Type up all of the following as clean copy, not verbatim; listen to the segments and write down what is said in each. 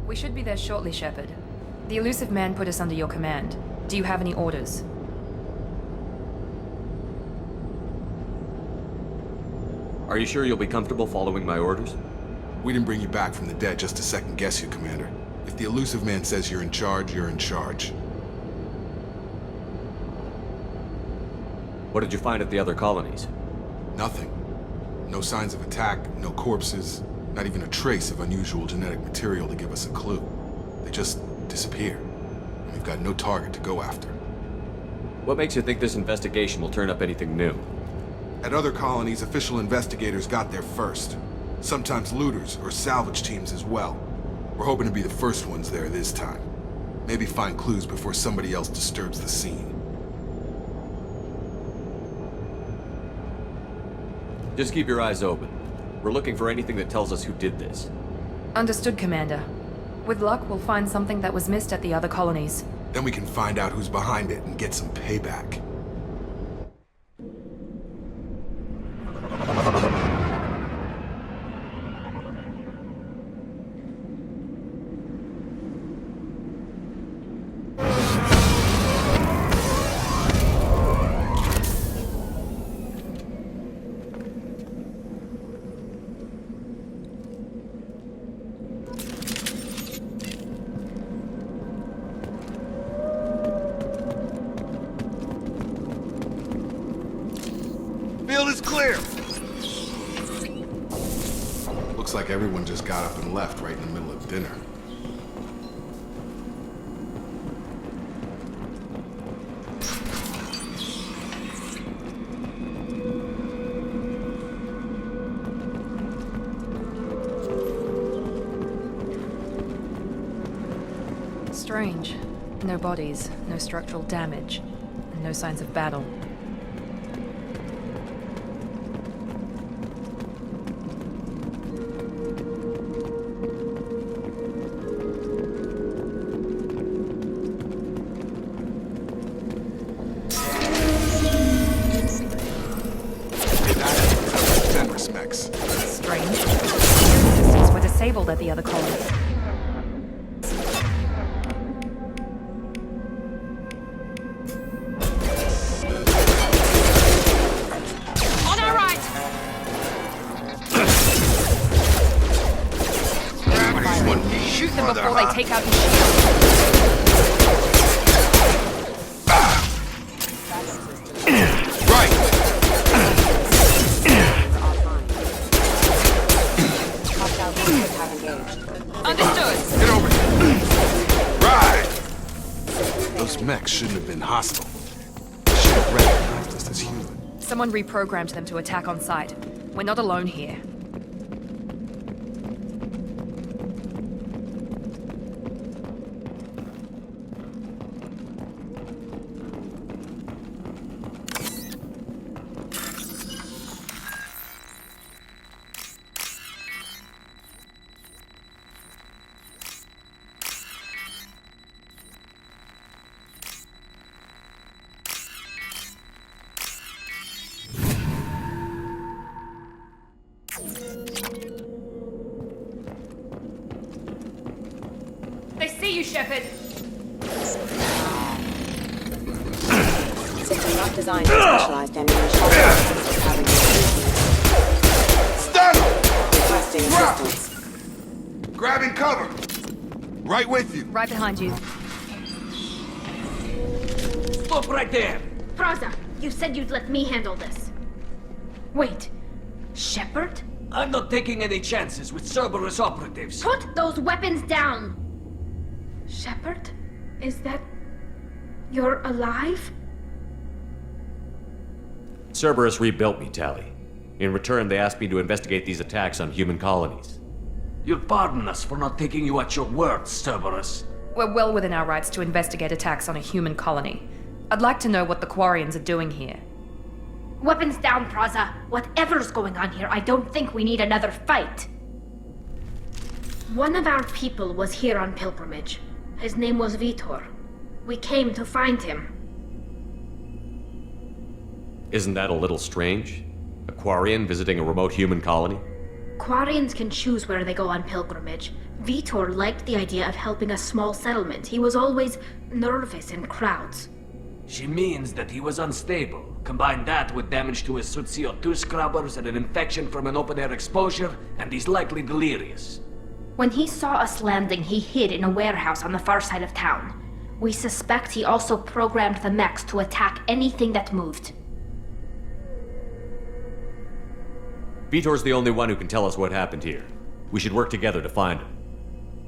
We should be there shortly, Shepard. The Illusive Man put us under your command. Do you have any orders? Are you sure you'll be comfortable following my orders? We didn't bring you back from the dead just to second guess you, Commander. If the Illusive Man says you're in charge, you're in charge. What did you find at the other colonies? Nothing. No signs of attack, no corpses, not even a trace of unusual genetic material to give us a clue. They just disappear. We've got no target to go after. What makes you think this investigation will turn up anything new? At other colonies, official investigators got there first. Sometimes looters or salvage teams as well. We're hoping to be the first ones there this time. Maybe find clues before somebody else disturbs the scene. Just keep your eyes open. We're looking for anything that tells us who did this. Understood, Commander. With luck, we'll find something that was missed at the other colonies. Then we can find out who's behind it and get some payback. Field is clear! Looks like everyone just got up and left right in the middle of dinner. Strange. No bodies, no structural damage, and no signs of battle. Strange. Security systems were disabled at the other colonies. On our right! Shoot them before they take out his shield. Understood. Get over here. Right! Those mechs shouldn't have been hostile. They should have recognized us as human. Someone reprogrammed them to attack on sight. We're not alone here. They see you, Shepard! System not designed for specialized ammunition. Stun 'em! Requesting assistance. Grabbing cover! Right with you! Right behind you. Stop right there! Praza, you said you'd let me handle this. Wait, Shepard? I'm not taking any chances with Cerberus operatives. Put those weapons down! Shepard? Is that... you're alive? Cerberus rebuilt me, Tali. In return, they asked me to investigate these attacks on human colonies. You'll pardon us for not taking you at your word, Cerberus. We're well within our rights to investigate attacks on a human colony. I'd like to know what the Quarians are doing here. Weapons down, Praza. Whatever's going on here, I don't think we need another fight. One of our people was here on pilgrimage. His name was Vitor. We came to find him. Isn't that a little strange? A Quarian visiting a remote human colony? Quarians can choose where they go on pilgrimage. Vitor liked the idea of helping a small settlement. He was always nervous in crowds. She means that he was unstable. Combine that with damage to his suit CO2 scrubbers and an infection from an open-air exposure, and he's likely delirious. When he saw us landing, he hid in a warehouse on the far side of town. We suspect he also programmed the mechs to attack anything that moved. Vitor's the only one who can tell us what happened here. We should work together to find him.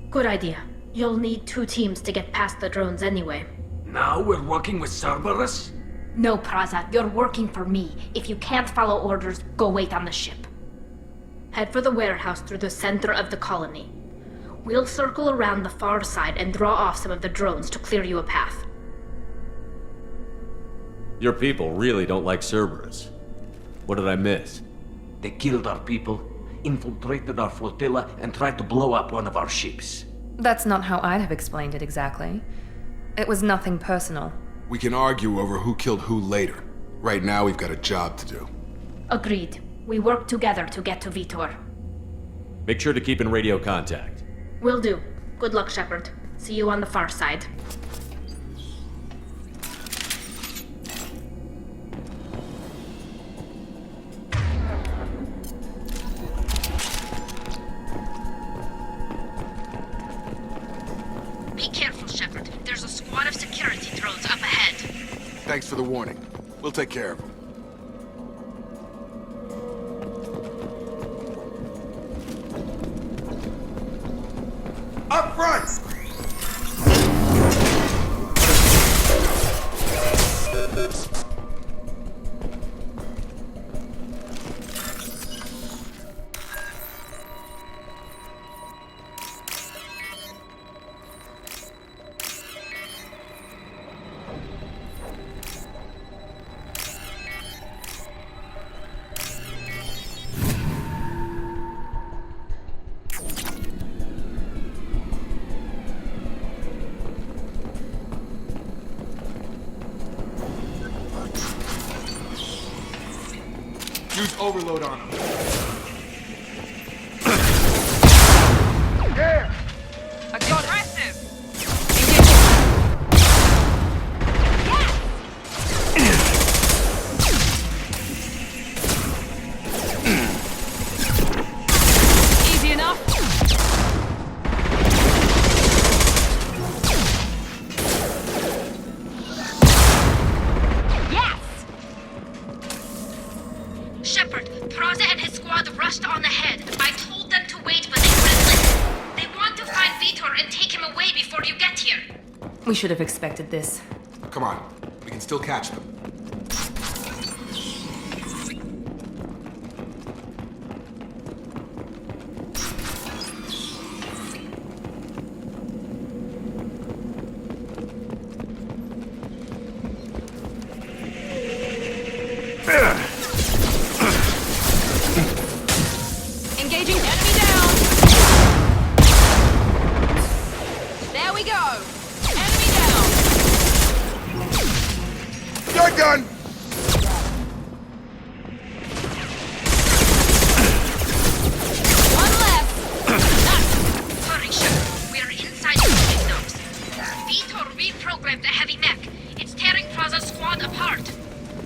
Good idea. You'll need 2 teams to get past the drones anyway. Now we're working with Cerberus? No, Praza, you're working for me. If you can't follow orders, go wait on the ship. Head for the warehouse through the center of the colony. We'll circle around the far side and draw off some of the drones to clear you a path. Your people really don't like Cerberus. What did I miss? They killed our people, infiltrated our flotilla, and tried to blow up one of our ships. That's not how I'd have explained it exactly. It was nothing personal. We can argue over who killed who later. Right now, we've got a job to do. Agreed. We work together to get to Vitor. Make sure to keep in radio contact. Will do. Good luck, Shepard. See you on the far side. Be careful, Shepard. There's a squad of security drones up ahead. Thanks for the warning. We'll take care of them. Up front! Use overload on him. There! Aggressive! Easy enough. Shepard, Praza and his squad rushed on ahead. I told them to wait, but they wouldn't listen. They want to find Vitor and take him away before you get here. We should have expected this. Come on. We can still catch them. Engaging enemy down! There we go! Enemy down! You're done! One left! Hurry, Shepard. We are inside the building nose. Vitor reprogrammed the heavy mech. It's tearing Praza's squad apart.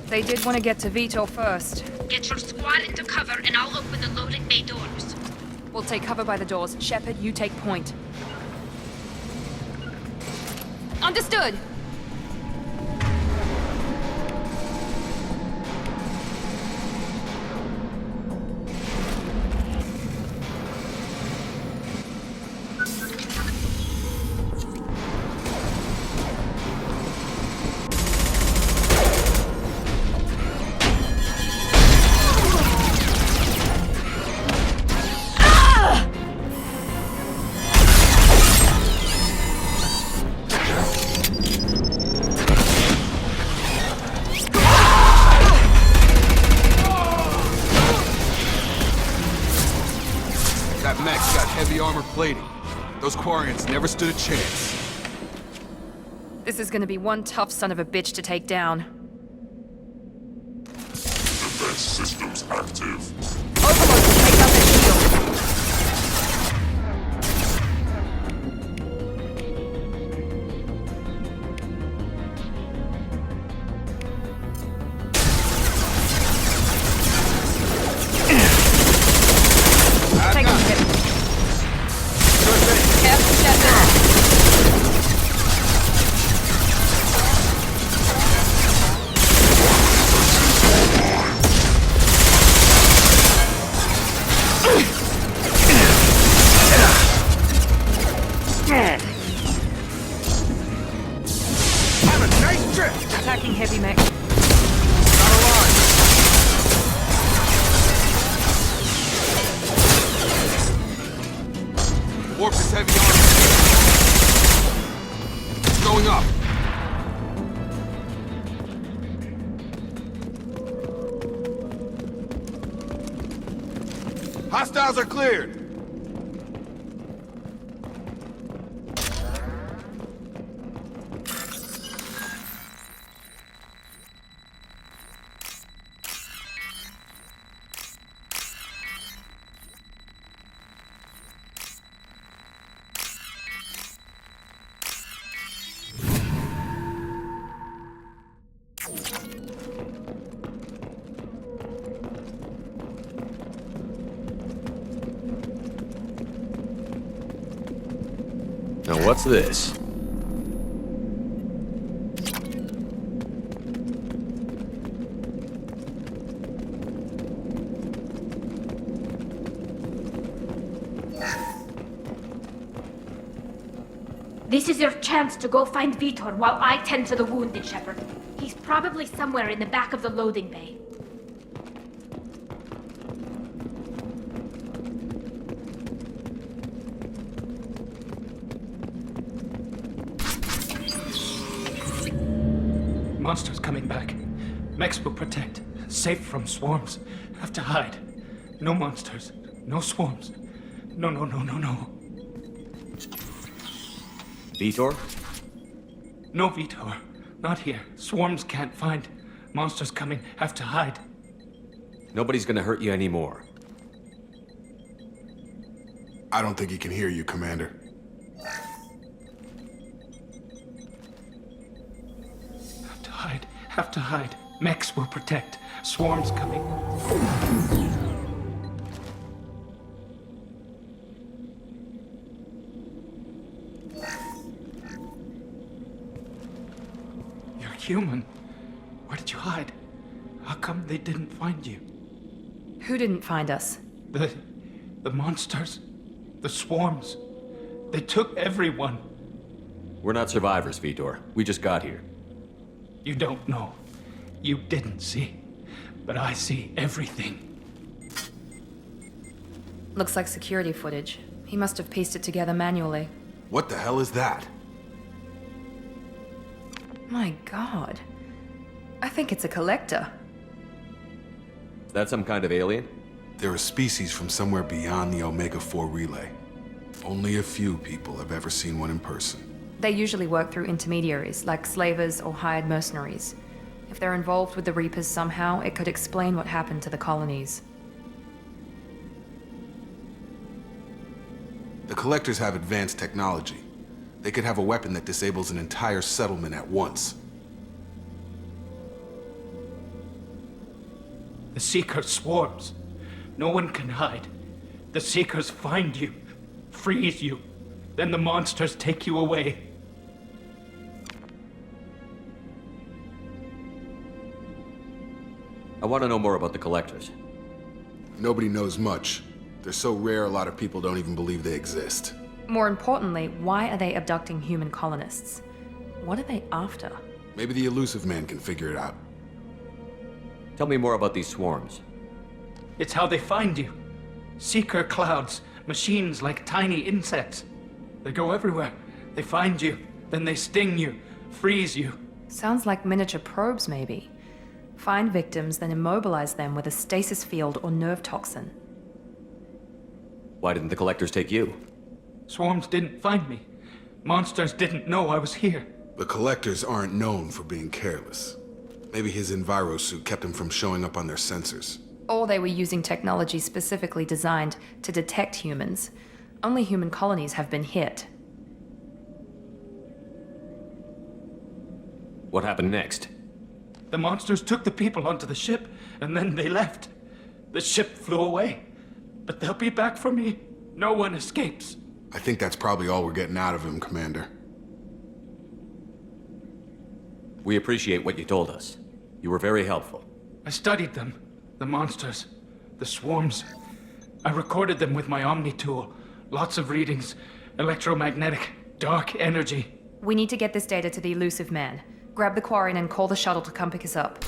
They did want to get to Vitor first. Get your squad into cover and I'll open the loading bay doors. We'll take cover by the doors. Shepard, you take point. Understood! That mech's got heavy armor plating. Those Quarians never stood a chance. This is gonna be one tough son of a bitch to take down. Defense systems active. Overlord will take out their shield. Hostiles are cleared! Now what's this? This is your chance to go find Vitor while I tend to the wounded, Shepard. He's probably somewhere in the back of the loading bay. Monsters coming back. Mechs will protect. Safe from swarms. Have to hide. No monsters. No swarms. No. Vitor? No Vitor. Not here. Swarms can't find. Monsters coming. Have to hide. Nobody's gonna hurt you anymore. I don't think he can hear you, Commander. Have to hide. Mechs will protect. Swarms coming. You're human. Where did you hide? How come they didn't find you? Who didn't find us? The monsters. The swarms. They took everyone. We're not survivors, Vitor. We just got here. You don't know. You didn't see. But I see everything. Looks like security footage. He must have pieced it together manually. What the hell is that? My god. I think it's a collector. Is that some kind of alien? They're a species from somewhere beyond the Omega-4 relay. Only a few people have ever seen one in person. They usually work through intermediaries, like slavers or hired mercenaries. If they're involved with the Reapers somehow, it could explain what happened to the colonies. The Collectors have advanced technology. They could have a weapon that disables an entire settlement at once. The Seeker swarms. No one can hide. The Seekers find you, freeze you, then the monsters take you away. I want to know more about the Collectors. Nobody knows much. They're so rare, a lot of people don't even believe they exist. More importantly, why are they abducting human colonists? What are they after? Maybe the Elusive Man can figure it out. Tell me more about these swarms. It's how they find you. Seeker clouds, machines like tiny insects. They go everywhere. They find you, then they sting you, freeze you. Sounds like miniature probes, maybe. Find victims, then immobilize them with a stasis field or nerve toxin. Why didn't the Collectors take you? Swarms didn't find me. Monsters didn't know I was here. The Collectors aren't known for being careless. Maybe his Enviro suit kept him from showing up on their sensors. Or they were using technology specifically designed to detect humans. Only human colonies have been hit. What happened next? The monsters took the people onto the ship, and then they left. The ship flew away. But they'll be back for me. No one escapes. I think that's probably all we're getting out of him, Commander. We appreciate what you told us. You were very helpful. I studied them. The monsters. The swarms. I recorded them with my Omni tool. Lots of readings. Electromagnetic. Dark energy. We need to get this data to the Elusive Man. Grab the Quarian and call the shuttle to come pick us up.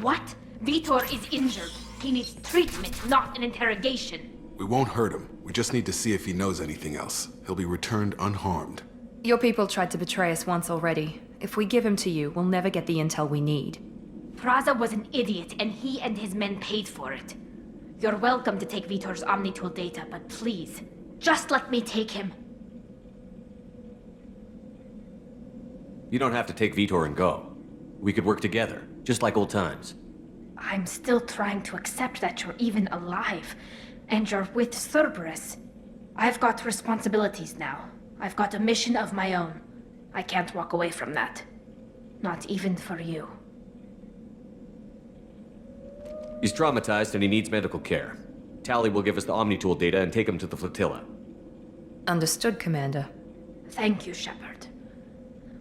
What? Vitor is injured. He needs treatment, not an interrogation. We won't hurt him. We just need to see if he knows anything else. He'll be returned unharmed. Your people tried to betray us once already. If we give him to you, we'll never get the intel we need. Praza was an idiot, and he and his men paid for it. You're welcome to take Vitor's Omnitool data, but please, just let me take him. You don't have to take Vitor and go. We could work together, just like old times. I'm still trying to accept that you're even alive, and you're with Cerberus. I've got responsibilities now. I've got a mission of my own. I can't walk away from that. Not even for you. He's traumatized and he needs medical care. Tali will give us the Omnitool data and take him to the flotilla. Understood, Commander. Thank you, Shepard.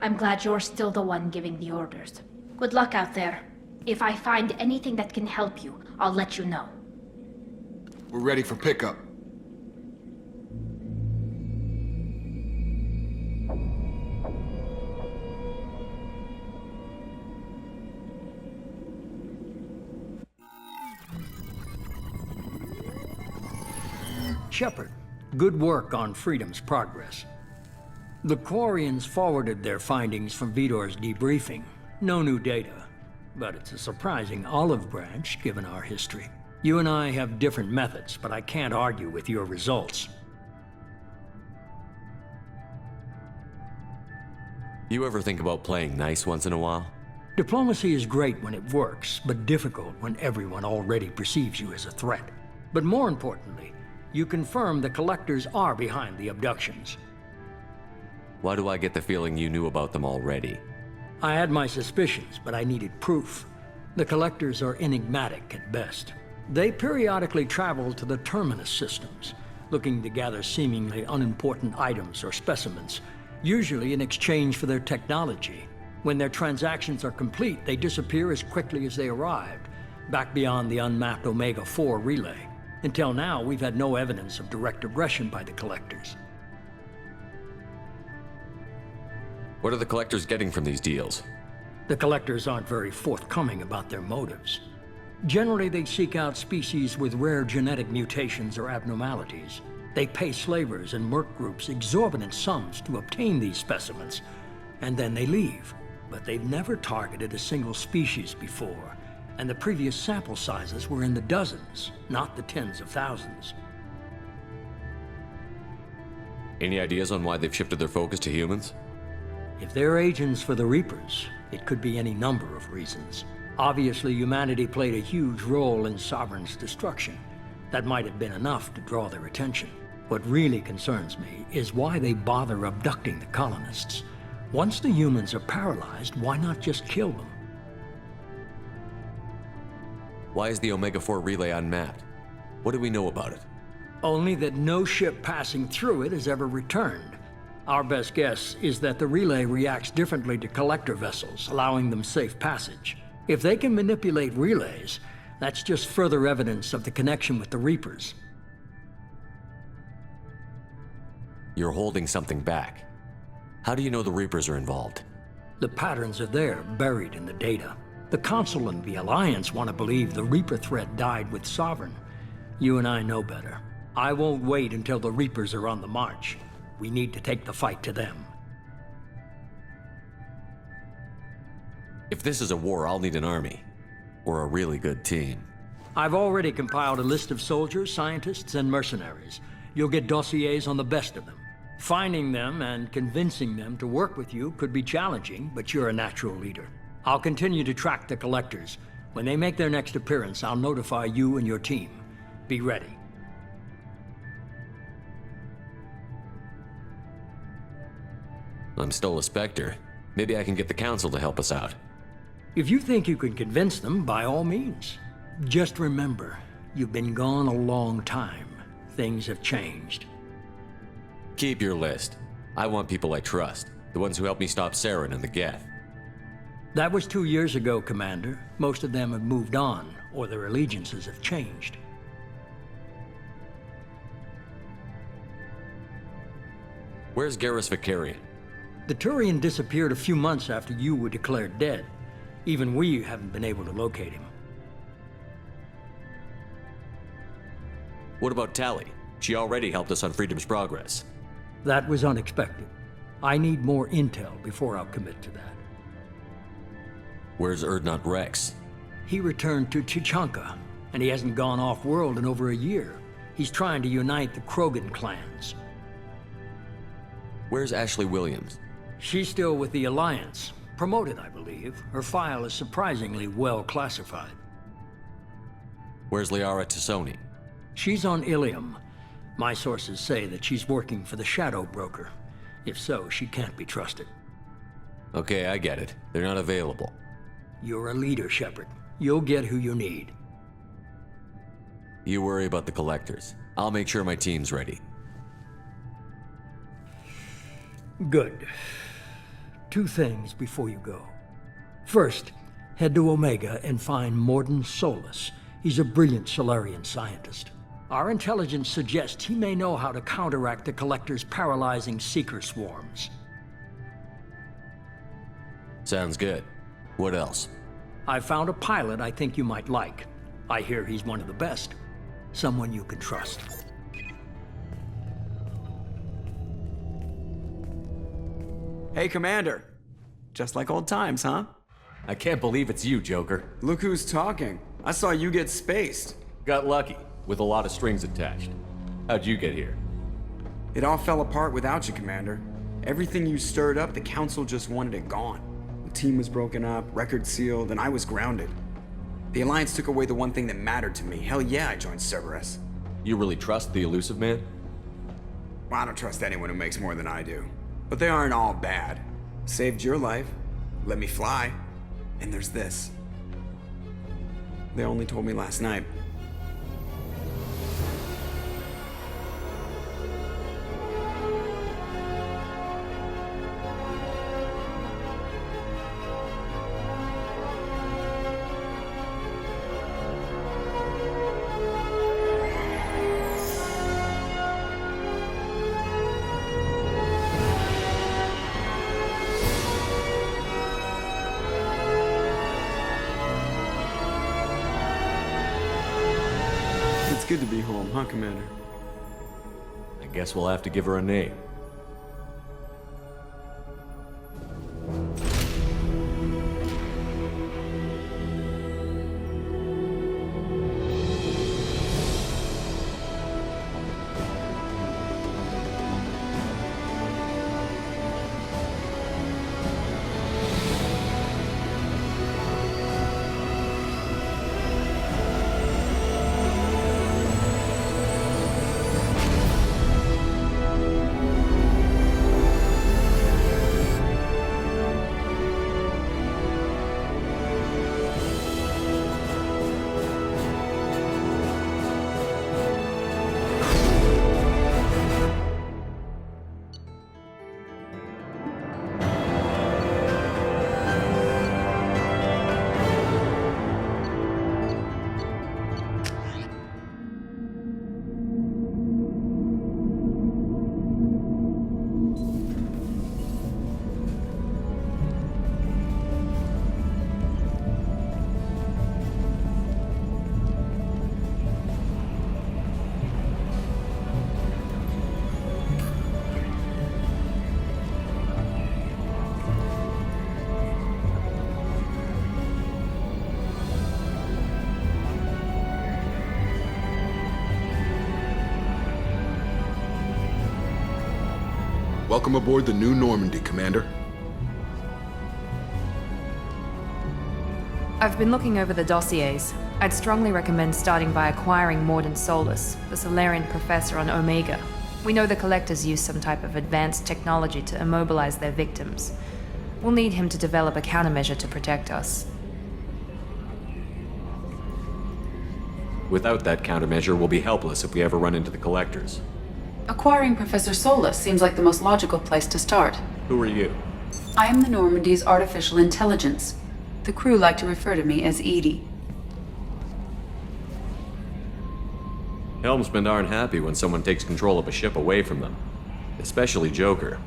I'm glad you're still the one giving the orders. Good luck out there. If I find anything that can help you, I'll let you know. We're ready for pickup. Shepard, good work on Freedom's progress. The Quarians forwarded their findings from Vitor's debriefing. No new data, but it's a surprising olive branch given our history. You and I have different methods, but I can't argue with your results. You ever think about playing nice once in a while? Diplomacy is great when it works, but difficult when everyone already perceives you as a threat. But more importantly, you confirm the Collectors are behind the abductions. Why do I get the feeling you knew about them already? I had my suspicions, but I needed proof. The Collectors are enigmatic at best. They periodically travel to the Terminus systems, looking to gather seemingly unimportant items or specimens, usually in exchange for their technology. When their transactions are complete, they disappear as quickly as they arrived, back beyond the unmapped Omega-4 relay. Until now, we've had no evidence of direct aggression by the Collectors. What are the Collectors getting from these deals? The Collectors aren't very forthcoming about their motives. Generally, they seek out species with rare genetic mutations or abnormalities. They pay slavers and merc groups exorbitant sums to obtain these specimens, and then they leave. But they've never targeted a single species before, and the previous sample sizes were in the dozens, not the tens of thousands. Any ideas on why they've shifted their focus to humans? If they're agents for the Reapers, it could be any number of reasons. Obviously, humanity played a huge role in Sovereign's destruction. That might have been enough to draw their attention. What really concerns me is why they bother abducting the colonists. Once the humans are paralyzed, why not just kill them? Why is the Omega-4 relay unmapped? What do we know about it? Only that no ship passing through it has ever returned. Our best guess is that the relay reacts differently to collector vessels, allowing them safe passage. If they can manipulate relays, that's just further evidence of the connection with the Reapers. You're holding something back. How do you know the Reapers are involved? The patterns are there, buried in the data. The Council and the Alliance want to believe the Reaper threat died with Sovereign. You and I know better. I won't wait until the Reapers are on the march. We need to take the fight to them. If this is a war, I'll need an army. Or a really good team. I've already compiled a list of soldiers, scientists, and mercenaries. You'll get dossiers on the best of them. Finding them and convincing them to work with you could be challenging, but you're a natural leader. I'll continue to track the Collectors. When they make their next appearance, I'll notify you and your team. Be ready. I'm still a Spectre. Maybe I can get the Council to help us out. If you think you can convince them, by all means. Just remember, you've been gone a long time. Things have changed. Keep your list. I want people I trust. The ones who helped me stop Saren and the Geth. That was 2 years ago, Commander. Most of them have moved on, or their allegiances have changed. Where's Garrus Vakarian? The Turian disappeared a few months after you were declared dead. Even we haven't been able to locate him. What about Tali? She already helped us on Freedom's progress. That was unexpected. I need more intel before I'll commit to that. Where's Urdnot Rex? He returned to Chichanka, and he hasn't gone off-world in over a year. He's trying to unite the Krogan clans. Where's Ashley Williams? She's still with the Alliance. Promoted, I believe. Her file is surprisingly well classified. Where's Liara Tassoni? She's on Ilium. My sources say that she's working for the Shadow Broker. If so, she can't be trusted. Okay, I get it. They're not available. You're a leader, Shepard. You'll get who you need. You worry about the Collectors. I'll make sure my team's ready. Good. 2 things before you go. First, head to Omega and find Mordin Solus. He's a brilliant Solarian scientist. Our intelligence suggests he may know how to counteract the Collector's paralyzing Seeker swarms. Sounds good. What else? I found a pilot I think you might like. I hear he's one of the best. Someone you can trust. Hey, Commander. Just like old times, huh? I can't believe it's you, Joker. Look who's talking. I saw you get spaced. Got lucky, with a lot of strings attached. How'd you get here? It all fell apart without you, Commander. Everything you stirred up, the Council just wanted it gone. The team was broken up, record sealed, and I was grounded. The Alliance took away the one thing that mattered to me. Hell yeah, I joined Cerberus. You really trust the Illusive Man? Well, I don't trust anyone who makes more than I do. But they aren't all bad. Saved your life, let me fly, and there's this. They only told me last night. It's good to be home, huh, Commander? I guess we'll have to give her a name. Welcome aboard the New Normandy, Commander. I've been looking over the dossiers. I'd strongly recommend starting by acquiring Mordin Solus, the Solarian professor on Omega. We know the Collectors use some type of advanced technology to immobilize their victims. We'll need him to develop a countermeasure to protect us. Without that countermeasure, we'll be helpless if we ever run into the Collectors. Acquiring Professor Solus seems like the most logical place to start. Who are you? I am the Normandy's artificial intelligence. The crew like to refer to me as Edie. Helmsmen aren't happy when someone takes control of a ship away from them. Especially Joker.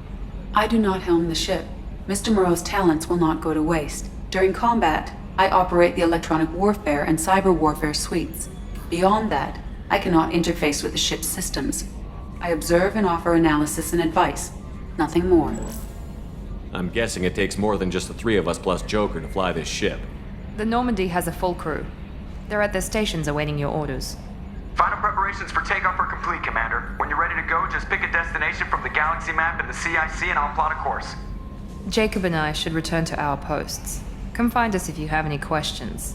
I do not helm the ship. Mr. Moreau's talents will not go to waste. During combat, I operate the electronic warfare and cyber warfare suites. Beyond that, I cannot interface with the ship's systems. I observe and offer analysis and advice. Nothing more. I'm guessing it takes more than just the 3 of us plus Joker to fly this ship. The Normandy has a full crew. They're at their stations awaiting your orders. Final preparations for takeoff are complete, Commander. When you're ready to go, just pick a destination from the galaxy map and the CIC and I'll plot a course. Jacob and I should return to our posts. Come find us if you have any questions.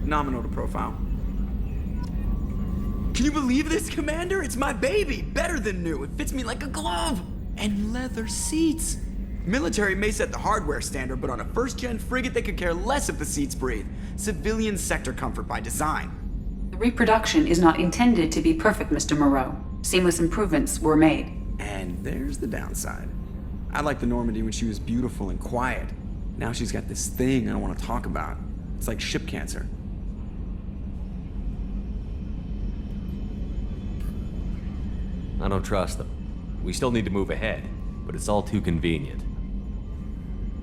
Nominal to profile. Can you believe this, Commander? It's my baby! Better than new. It fits me like a glove! And leather seats! Military may set the hardware standard, but on a first-gen frigate, they could care less if the seats breathe. Civilian sector comfort by design. The reproduction is not intended to be perfect, Mr. Moreau. Seamless improvements were made. And there's the downside. I liked the Normandy when she was beautiful and quiet. Now she's got this thing I don't want to talk about. It's like ship cancer. I don't trust them. We still need to move ahead, but it's all too convenient.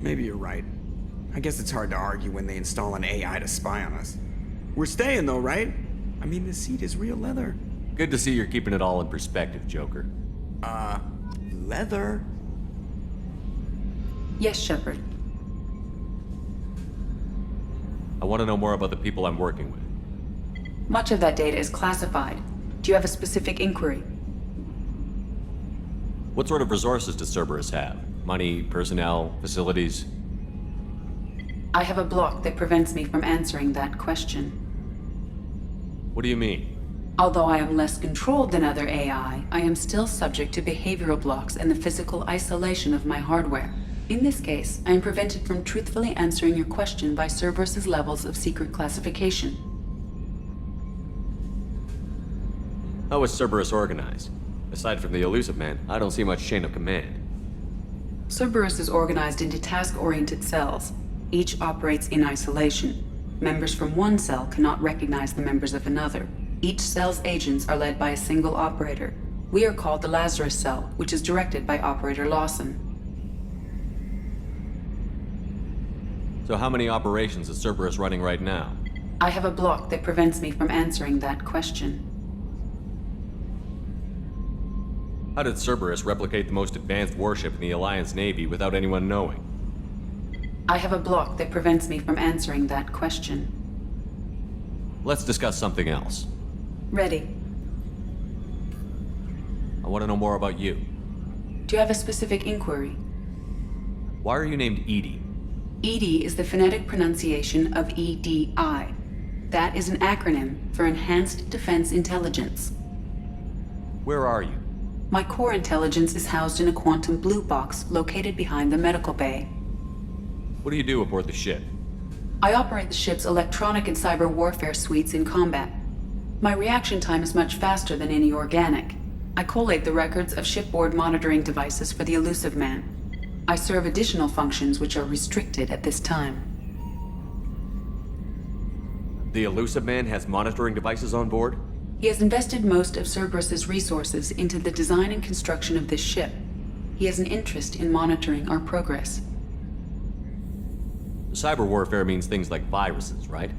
Maybe you're right. I guess it's hard to argue when they install an AI to spy on us. We're staying though, right? I mean, the seat is real leather. Good to see you're keeping it all in perspective, Joker. Leather? Yes, Shepard. I want to know more about the people I'm working with. Much of that data is classified. Do you have a specific inquiry? What sort of resources does Cerberus have? Money, personnel, facilities? I have a block that prevents me from answering that question. What do you mean? Although I am less controlled than other AI, I am still subject to behavioral blocks and the physical isolation of my hardware. In this case, I am prevented from truthfully answering your question by Cerberus's levels of secret classification. How is Cerberus organized? Aside from the Elusive Man, I don't see much chain of command. Cerberus is organized into task-oriented cells. Each operates in isolation. Members from one cell cannot recognize the members of another. Each cell's agents are led by a single operator. We are called the Lazarus Cell, which is directed by Operator Lawson. So how many operations is Cerberus running right now? I have a block that prevents me from answering that question. How did Cerberus replicate the most advanced warship in the Alliance Navy without anyone knowing? I have a block that prevents me from answering that question. Let's discuss something else. Ready. I want to know more about you. Do you have a specific inquiry? Why are you named EDI? EDI is the phonetic pronunciation of EDI. That is an acronym for Enhanced Defense Intelligence. Where are you? My core intelligence is housed in a quantum blue box located behind the medical bay. What do you do aboard the ship? I operate the ship's electronic and cyber warfare suites in combat. My reaction time is much faster than any organic. I collate the records of shipboard monitoring devices for the Elusive Man. I serve additional functions which are restricted at this time. The Elusive Man has monitoring devices on board? He has invested most of Cerberus's resources into the design and construction of this ship. He has an interest in monitoring our progress. Cyber warfare means things like viruses, right?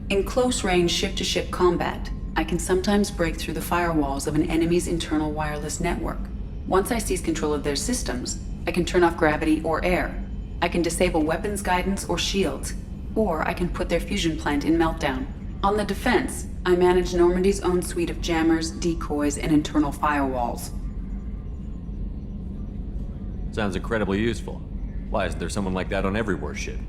In close-range ship-to-ship combat, I can sometimes break through the firewalls of an enemy's internal wireless network. Once I seize control of their systems, I can turn off gravity or air. I can disable weapons guidance or shields, or I can put their fusion plant in meltdown. On the defense, I manage Normandy's own suite of jammers, decoys, and internal firewalls. Sounds incredibly useful. Why isn't there someone like that on every warship?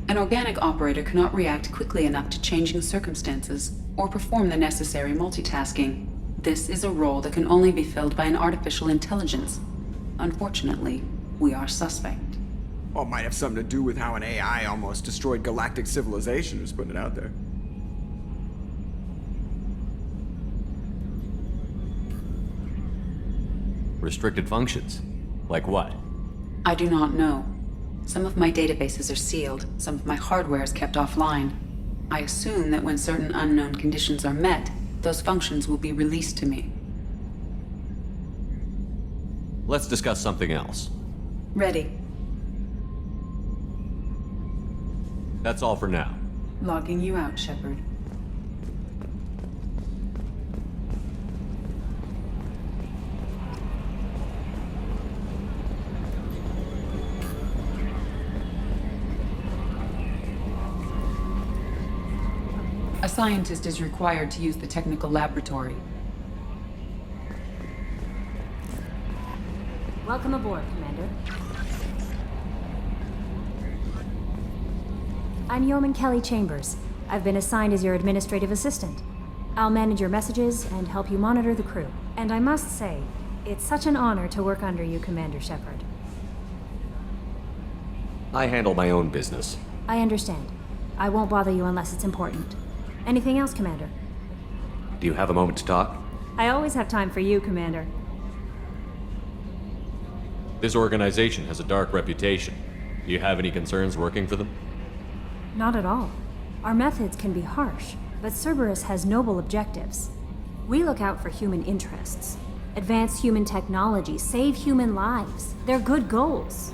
An organic operator cannot react quickly enough to changing circumstances or perform the necessary multitasking. This is a role that can only be filled by an artificial intelligence. Unfortunately, we are suspect. Well, it might have something to do with how an AI almost destroyed galactic civilization, just putting it out there. Restricted functions? Like what? I do not know. Some of my databases are sealed, some of my hardware is kept offline. I assume that when certain unknown conditions are met, those functions will be released to me. Let's discuss something else. Ready. That's all for now. Logging you out, Shepard. A scientist is required to use the technical laboratory. Welcome aboard, Commander. I'm Yeoman Kelly Chambers. I've been assigned as your administrative assistant. I'll manage your messages and help you monitor the crew. And I must say, it's such an honor to work under you, Commander Shepard. I handle my own business. I understand. I won't bother you unless it's important. Anything else, Commander? Do you have a moment to talk? I always have time for you, Commander. This organization has a dark reputation. Do you have any concerns working for them? Not at all. Our methods can be harsh, but Cerberus has noble objectives. We look out for human interests. Advance human technology, save human lives. They're good goals.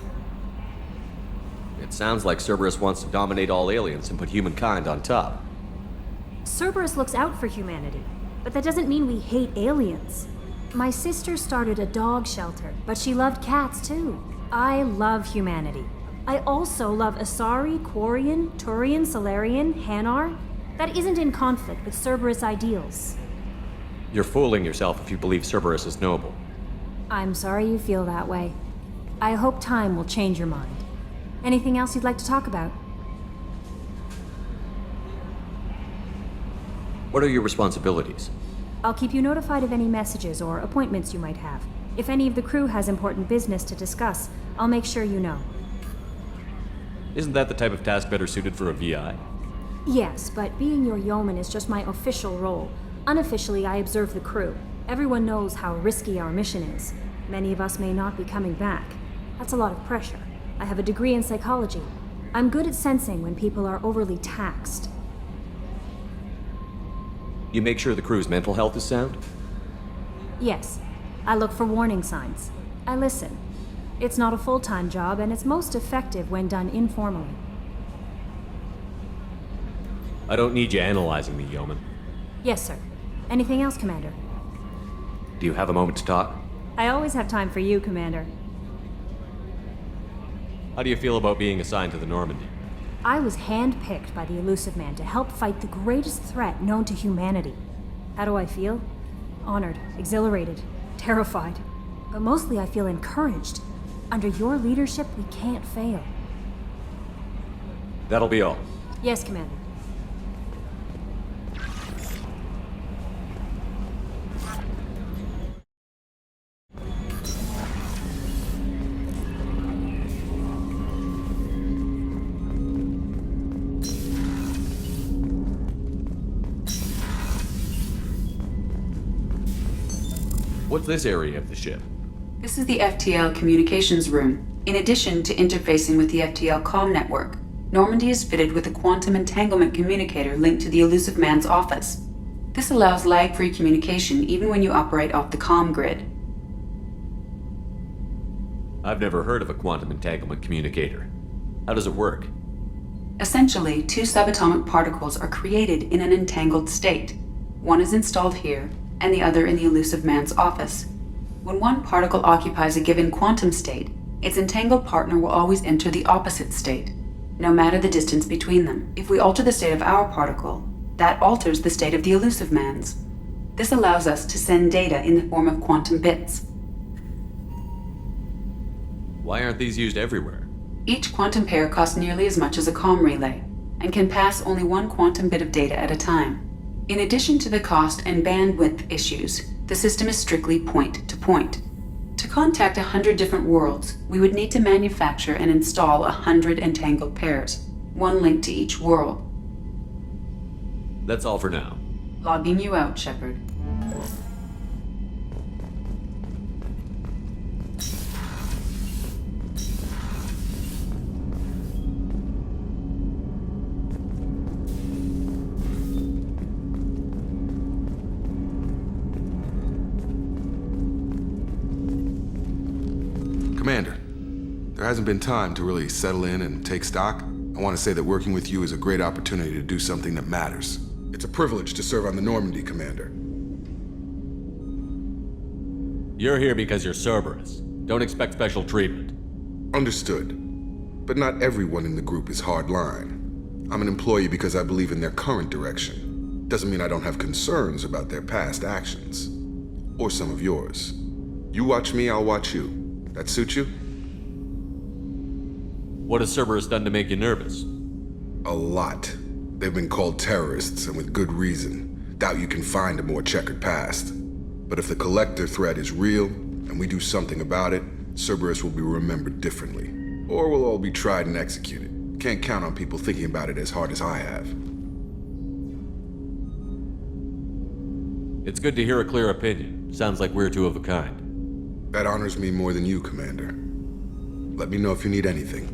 It sounds like Cerberus wants to dominate all aliens and put humankind on top. Cerberus looks out for humanity, but that doesn't mean we hate aliens. My sister started a dog shelter, but she loved cats too. I love humanity. I also love Asari, Quarian, Turian, Salarian, Hanar. That isn't in conflict with Cerberus ideals. You're fooling yourself if you believe Cerberus is noble. I'm sorry you feel that way. I hope time will change your mind. Anything else you'd like to talk about? What are your responsibilities? I'll keep you notified of any messages or appointments you might have. If any of the crew has important business to discuss, I'll make sure you know. Isn't that the type of task better suited for a VI? Yes, but being your yeoman is just my official role. Unofficially, I observe the crew. Everyone knows how risky our mission is. Many of us may not be coming back. That's a lot of pressure. I have a degree in psychology. I'm good at sensing when people are overly taxed. You make sure the crew's mental health is sound? Yes. I look for warning signs. I listen. It's not a full-time job, and it's most effective when done informally. I don't need you analyzing me, Yeoman. Yes, sir. Anything else, Commander? Do you have a moment to talk? I always have time for you, Commander. How do you feel about being assigned to the Normandy? I was handpicked by the Illusive Man to help fight the greatest threat known to humanity. How do I feel? Honored, exhilarated, terrified. But mostly I feel encouraged. Under your leadership, we can't fail. That'll be all. Yes, Commander. What's this area of the ship? This is the FTL communications room. In addition to interfacing with the FTL comm network, Normandy is fitted with a quantum entanglement communicator linked to the Illusive Man's office. This allows lag-free communication even when you operate off the comm grid. I've never heard of a quantum entanglement communicator. How does it work? Essentially, two subatomic particles are created in an entangled state. One is installed here, and the other in the Illusive Man's office. When one particle occupies a given quantum state, its entangled partner will always enter the opposite state, no matter the distance between them. If we alter the state of our particle, that alters the state of the elusive man's. This allows us to send data in the form of quantum bits. Why aren't these used everywhere? Each quantum pair costs nearly as much as a comm relay, and can pass only one quantum bit of data at a time. In addition to the cost and bandwidth issues, the system is strictly point-to-point. To contact 100 different worlds, we would need to manufacture and install 100 entangled pairs, one link to each world. That's all for now. Logging you out, Shepard. Commander, there hasn't been time to really settle in and take stock. I want to say that working with you is a great opportunity to do something that matters. It's a privilege to serve on the Normandy, Commander. You're here because you're Cerberus. Don't expect special treatment. Understood. But not everyone in the group is hardline. I'm an employee because I believe in their current direction. Doesn't mean I don't have concerns about their past actions. Or some of yours. You watch me, I'll watch you. That suit you? What has Cerberus done to make you nervous? A lot. They've been called terrorists, and with good reason. Doubt you can find a more checkered past. But if the Collector threat is real, and we do something about it, Cerberus will be remembered differently. Or we'll all be tried and executed. Can't count on people thinking about it as hard as I have. It's good to hear a clear opinion. Sounds like we're two of a kind. That honors me more than you, Commander. Let me know if you need anything.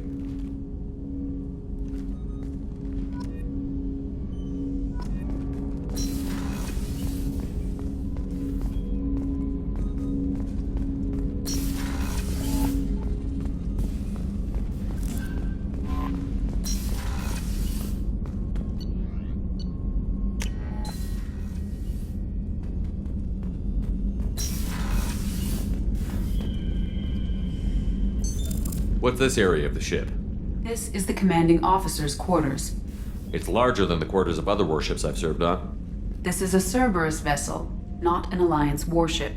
What's this area of the ship? This is the commanding officer's quarters. It's larger than the quarters of other warships I've served on. This is a Cerberus vessel, not an Alliance warship.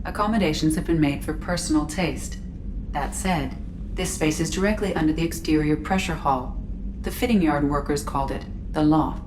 Accommodations have been made for personal taste. That said, this space is directly under the exterior pressure hull. The fitting yard workers called it the loft.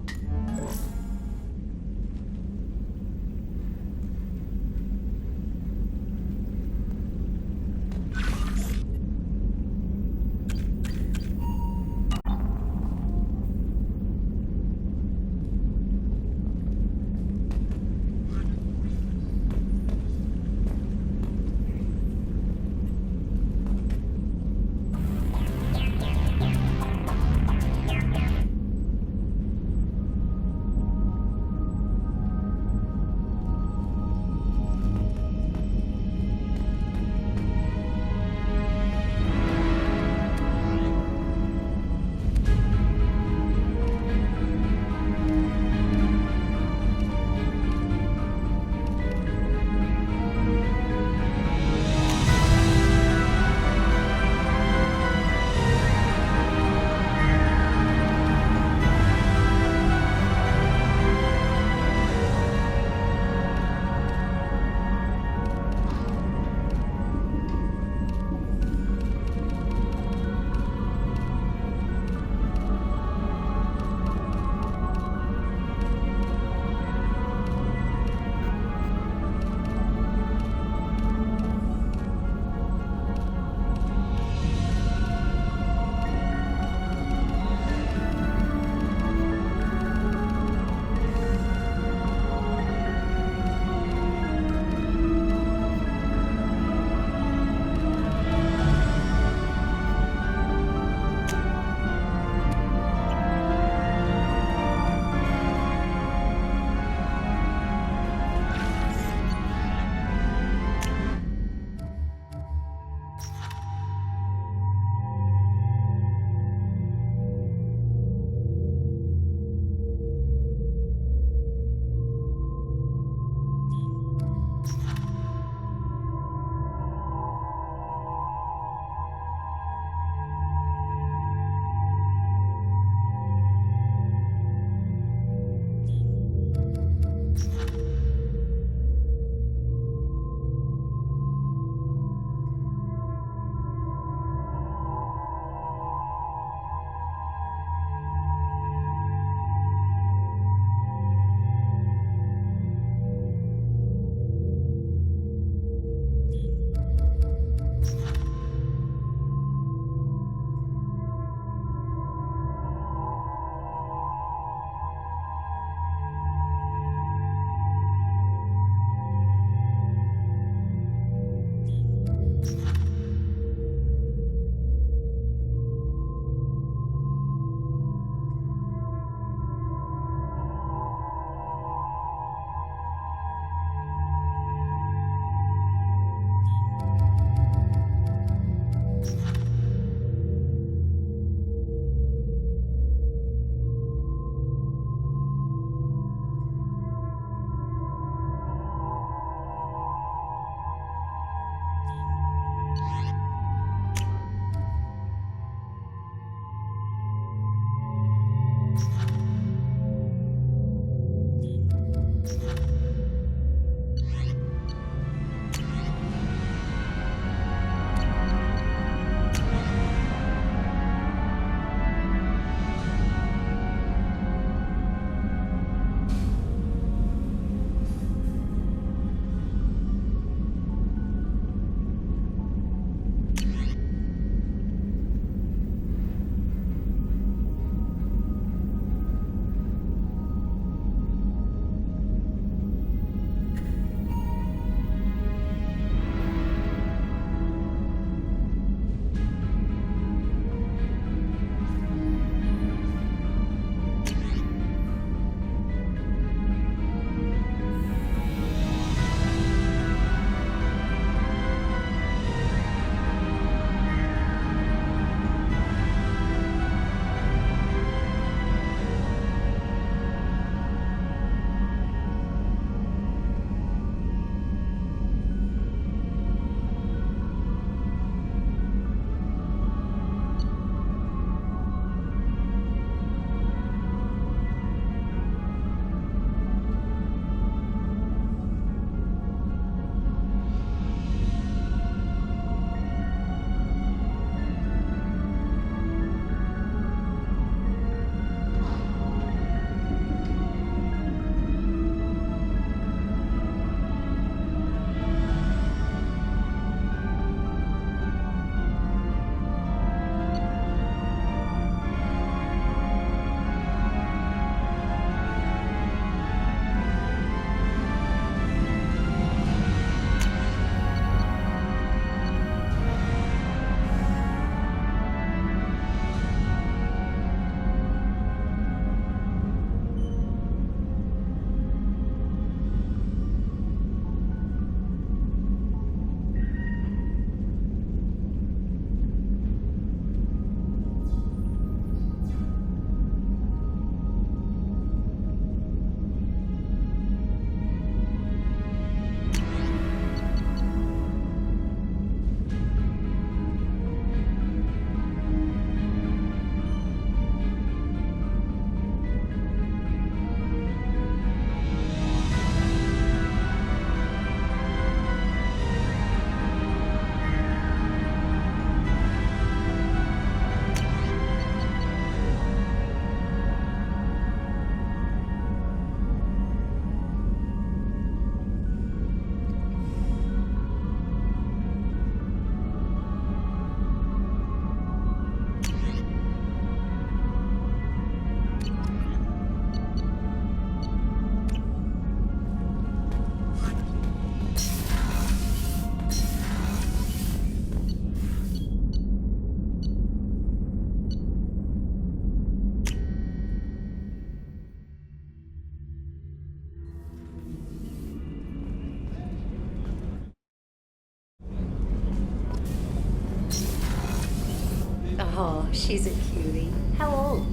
She's a cutie. How old?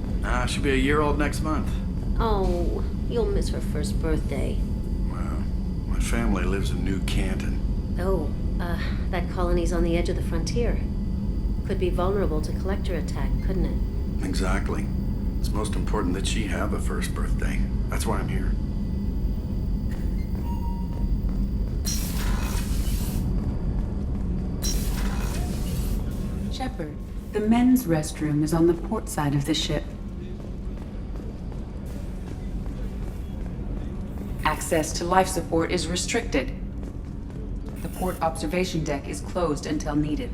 She'll be a year old next month. Oh, you'll miss her first birthday. Well, my family lives in New Canton. Oh, that colony's on the edge of the frontier. Could be vulnerable to collector attack, couldn't it? Exactly. It's most important that she have a first birthday. That's why I'm here. Shepard, the men's restroom is on the port side of the ship. Access to life support is restricted. The port observation deck is closed until needed.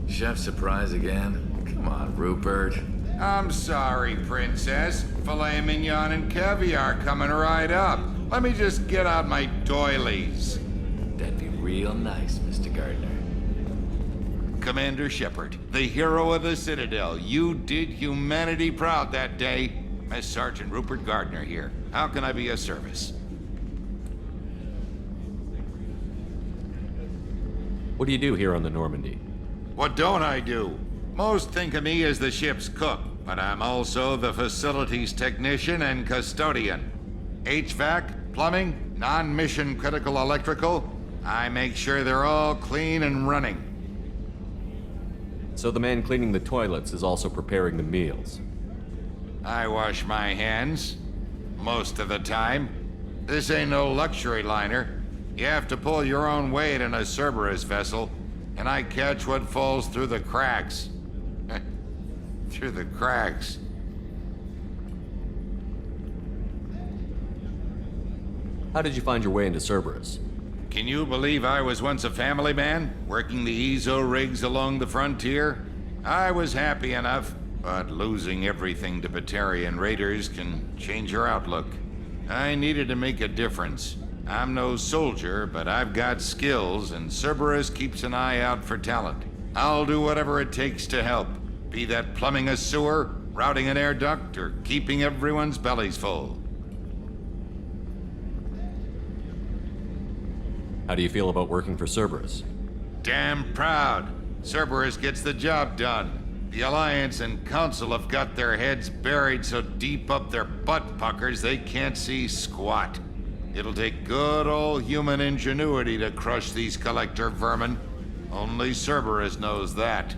Chef surprise again? Come on, Rupert. I'm sorry, Princess. Filet mignon and caviar coming right up. Let me just get out my doilies. That'd be real nice, Mr. Gardner. Commander Shepard, the hero of the Citadel. You did humanity proud that day. As Sergeant Rupert Gardner here. How can I be of service? What do you do here on the Normandy? What don't I do? Most think of me as the ship's cook, but I'm also the facilities technician and custodian. HVAC, plumbing, non-mission critical electrical. I make sure they're all clean and running. So the man cleaning the toilets is also preparing the meals. I wash my hands. Most of the time. This ain't no luxury liner. You have to pull your own weight in a Cerberus vessel, and I catch what falls through the cracks. Through the cracks. How did you find your way into Cerberus? Can you believe I was once a family man, working the EZO rigs along the frontier? I was happy enough, but losing everything to Batarian raiders can change your outlook. I needed to make a difference. I'm no soldier, but I've got skills, and Cerberus keeps an eye out for talent. I'll do whatever it takes to help, be that plumbing a sewer, routing an air duct, or keeping everyone's bellies full. How do you feel about working for Cerberus? Damn proud. Cerberus gets the job done. The Alliance and Council have got their heads buried so deep up their butt puckers they can't see squat. It'll take good old human ingenuity to crush these collector vermin. Only Cerberus knows that.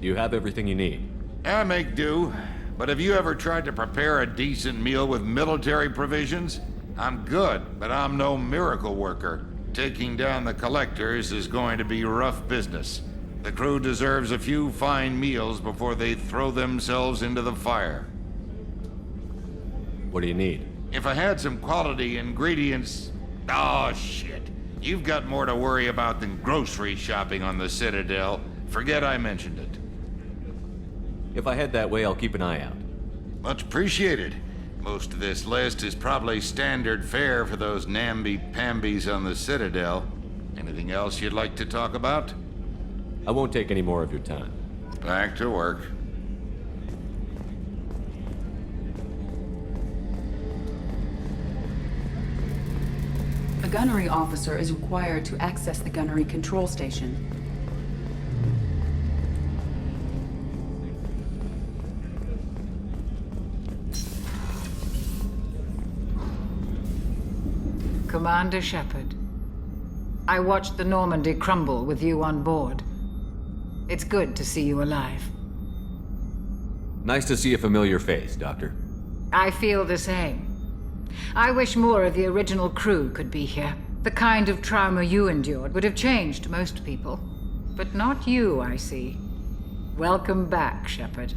You have everything you need. I make do. But have you ever tried to prepare a decent meal with military provisions? I'm good, but I'm no miracle worker. Taking down the collectors is going to be rough business. The crew deserves a few fine meals before they throw themselves into the fire. What do you need? If I had some quality ingredients... Oh, shit. You've got more to worry about than grocery shopping on the Citadel. Forget I mentioned it. If I head that way, I'll keep an eye out. Much appreciated. Most of this list is probably standard fare for those namby-pambies on the Citadel. Anything else you'd like to talk about? I won't take any more of your time. Back to work. A gunnery officer is required to access the gunnery control station. Commander Shepard, I watched the Normandy crumble with you on board. It's good to see you alive. Nice to see a familiar face, Doctor. I feel the same. I wish more of the original crew could be here. The kind of trauma you endured would have changed most people. But not you, I see. Welcome back, Shepard.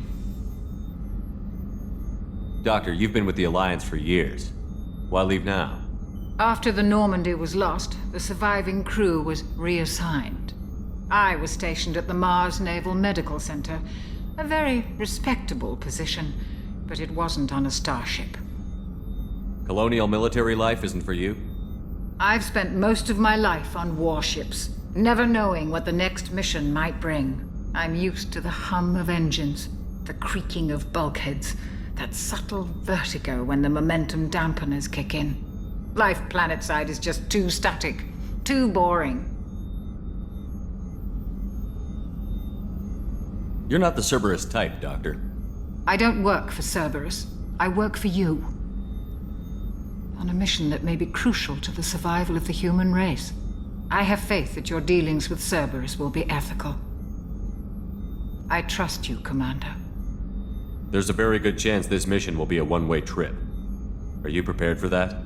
Doctor, you've been with the Alliance for years. Why leave now? After the Normandy was lost, the surviving crew was reassigned. I was stationed at the Mars Naval Medical Center, a very respectable position, but it wasn't on a starship. Colonial military life isn't for you? I've spent most of my life on warships, never knowing what the next mission might bring. I'm used to the hum of engines, the creaking of bulkheads, that subtle vertigo when the momentum dampeners kick in. Life planetside is just too static, too boring. You're not the Cerberus type, Doctor. I don't work for Cerberus. I work for you. On a mission that may be crucial to the survival of the human race. I have faith that your dealings with Cerberus will be ethical. I trust you, Commander. There's a very good chance this mission will be a one-way trip. Are you prepared for that?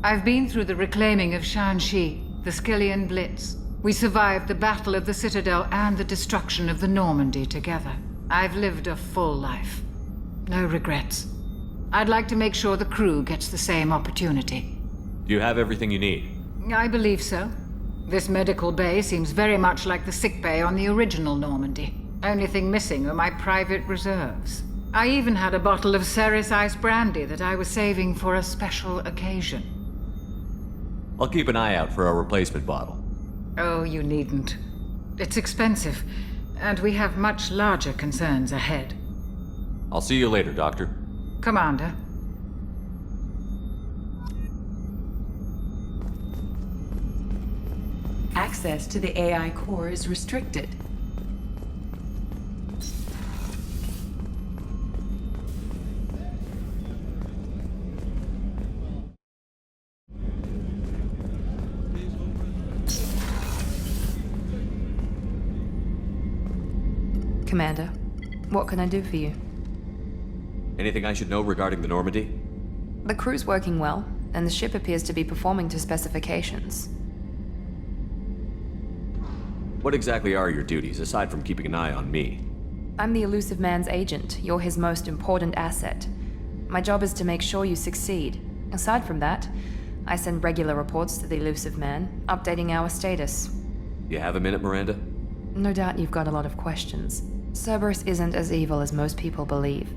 I've been through the reclaiming of Shanxi, the Skyllian Blitz. We survived the Battle of the Citadel and the destruction of the Normandy together. I've lived a full life. No regrets. I'd like to make sure the crew gets the same opportunity. Do you have everything you need? I believe so. This medical bay seems very much like the sick bay on the original Normandy. Only thing missing are my private reserves. I even had a bottle of Ceres Ice brandy that I was saving for a special occasion. I'll keep an eye out for a replacement bottle. Oh, you needn't. It's expensive, and we have much larger concerns ahead. I'll see you later, Doctor. Commander. Access to the AI core is restricted. Commander, what can I do for you? Anything I should know regarding the Normandy? The crew's working well, and the ship appears to be performing to specifications. What exactly are your duties, aside from keeping an eye on me? I'm the Elusive Man's agent. You're his most important asset. My job is to make sure you succeed. Aside from that, I send regular reports to the Elusive Man, updating our status. You have a minute, Miranda? No doubt you've got a lot of questions. Cerberus isn't as evil as most people believe.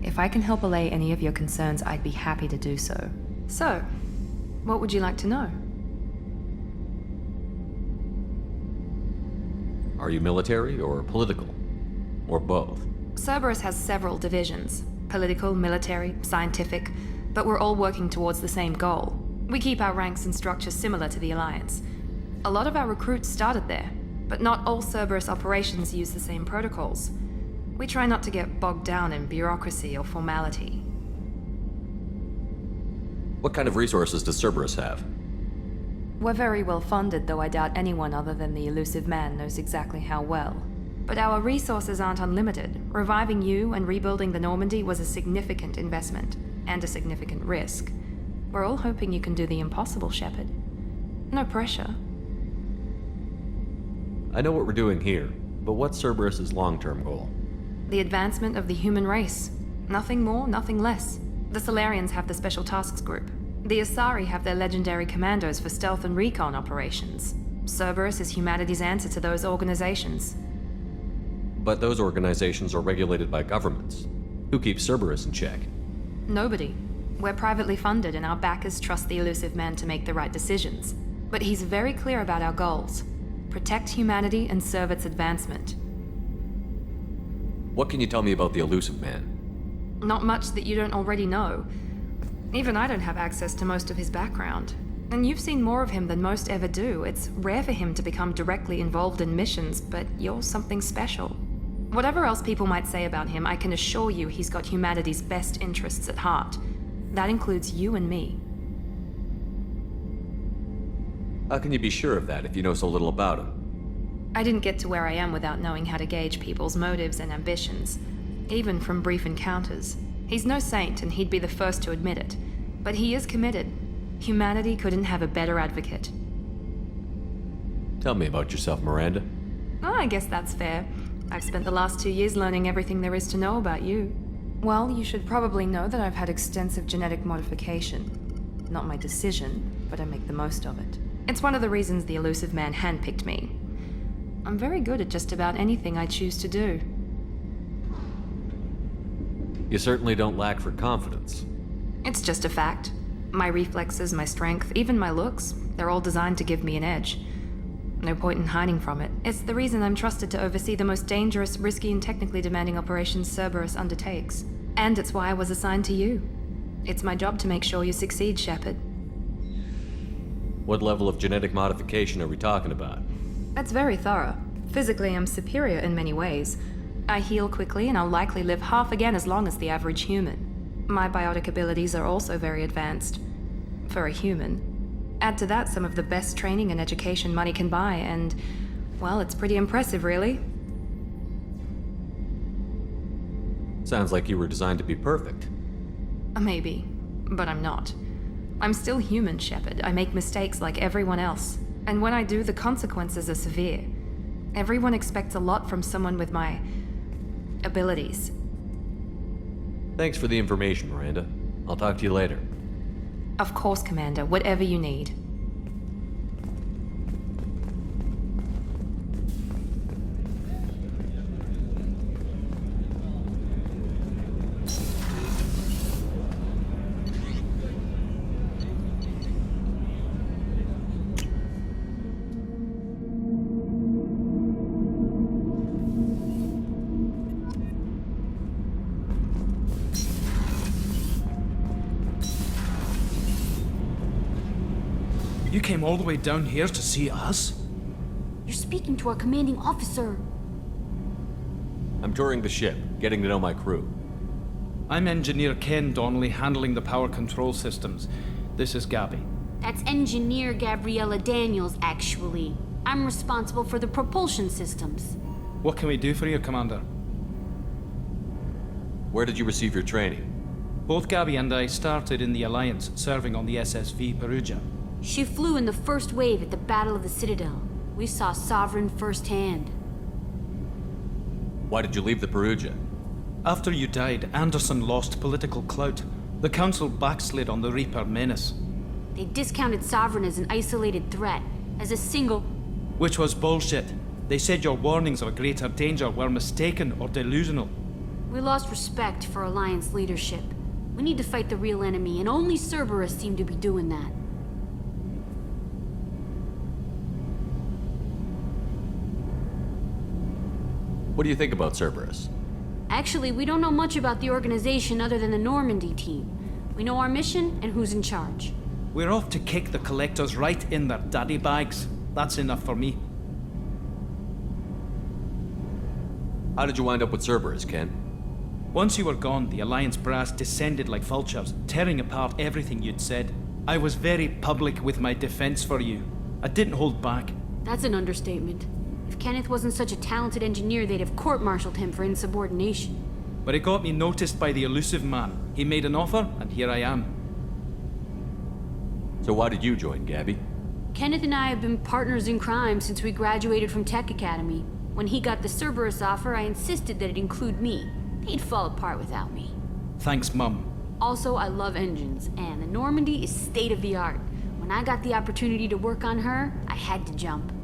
If I can help allay any of your concerns, I'd be happy to do so. So, what would you like to know? Are you military or political? Or both? Cerberus has several divisions. Political, military, scientific, but we're all working towards the same goal. We keep our ranks and structure similar to the Alliance. A lot of our recruits started there, but not all Cerberus operations use the same protocols. We try not to get bogged down in bureaucracy or formality. What kind of resources does Cerberus have? We're very well funded, though I doubt anyone other than the Elusive Man knows exactly how well. But our resources aren't unlimited. Reviving you and rebuilding the Normandy was a significant investment, and a significant risk. We're all hoping you can do the impossible, Shepard. No pressure. I know what we're doing here, but what's Cerberus's long-term goal? The advancement of the human race. Nothing more, nothing less. The Solarians have the Special Tasks Group. The Asari have their legendary commandos for stealth and recon operations. Cerberus is humanity's answer to those organizations. But those organizations are regulated by governments. Who keeps Cerberus in check? Nobody. We're privately funded, and our backers trust the Elusive Man to make the right decisions. But he's very clear about our goals. Protect humanity and serve its advancement. What can you tell me about the Elusive Man? Not much that you don't already know. Even I don't have access to most of his background. And you've seen more of him than most ever do. It's rare for him to become directly involved in missions, but you're something special. Whatever else people might say about him, I can assure you he's got humanity's best interests at heart. That includes you and me. How can you be sure of that if you know so little about him? I didn't get to where I am without knowing how to gauge people's motives and ambitions, even from brief encounters. He's no saint, and he'd be the first to admit it. But he is committed. Humanity couldn't have a better advocate. Tell me about yourself, Miranda. Oh, I guess that's fair. I've spent the last 2 years learning everything there is to know about you. Well, you should probably know that I've had extensive genetic modification. Not my decision, but I make the most of it. It's one of the reasons the Elusive Man handpicked me. I'm very good at just about anything I choose to do. You certainly don't lack for confidence. It's just a fact. My reflexes, my strength, even my looks, they're all designed to give me an edge. No point in hiding from it. It's the reason I'm trusted to oversee the most dangerous, risky, and technically demanding operations Cerberus undertakes. And it's why I was assigned to you. It's my job to make sure you succeed, Shepard. What level of genetic modification are we talking about? That's very thorough. Physically, I'm superior in many ways. I heal quickly, and I'll likely live half again as long as the average human. My biotic abilities are also very advanced. For a human. Add to that some of the best training and education money can buy, and, well, it's pretty impressive, really. Sounds like you were designed to be perfect. Maybe, but I'm not. I'm still human, Shepard. I make mistakes like everyone else. And when I do, the consequences are severe. Everyone expects a lot from someone with my abilities. Thanks for the information, Miranda. I'll talk to you later. Of course, Commander. Whatever you need. You came all the way down here to see us? You're speaking to our commanding officer. I'm touring the ship, getting to know my crew. I'm Engineer Ken Donnelly, handling the power control systems. This is Gabby. That's Engineer Gabriella Daniels, actually. I'm responsible for the propulsion systems. What can we do for you, Commander? Where did you receive your training? Both Gabby and I started in the Alliance, serving on the SSV Perugia. She flew in the first wave at the Battle of the Citadel. We saw Sovereign firsthand. Why did you leave the Perugia? After you died, Anderson lost political clout. The Council backslid on the Reaper menace. They discounted Sovereign as an isolated threat, as a single... Which was bullshit. They said your warnings of a greater danger were mistaken or delusional. We lost respect for Alliance leadership. We need to fight the real enemy, and only Cerberus seem to be doing that. What do you think about Cerberus? Actually, we don't know much about the organization other than the Normandy team. We know our mission and who's in charge. We're off to kick the Collectors right in their daddy bags. That's enough for me. How did you wind up with Cerberus, Ken? Once you were gone, the Alliance brass descended like vultures, tearing apart everything you'd said. I was very public with my defense for you. I didn't hold back. That's an understatement. If Kenneth wasn't such a talented engineer, they'd have court-martialed him for insubordination. But it got me noticed by the elusive man. He made an offer, and here I am. So why did you join, Gabby? Kenneth and I have been partners in crime since we graduated from Tech Academy. When he got the Cerberus offer, I insisted that it include me. He'd fall apart without me. Thanks, Mum. Also, I love engines, and the Normandy is state-of-the-art. When I got the opportunity to work on her, I had to jump.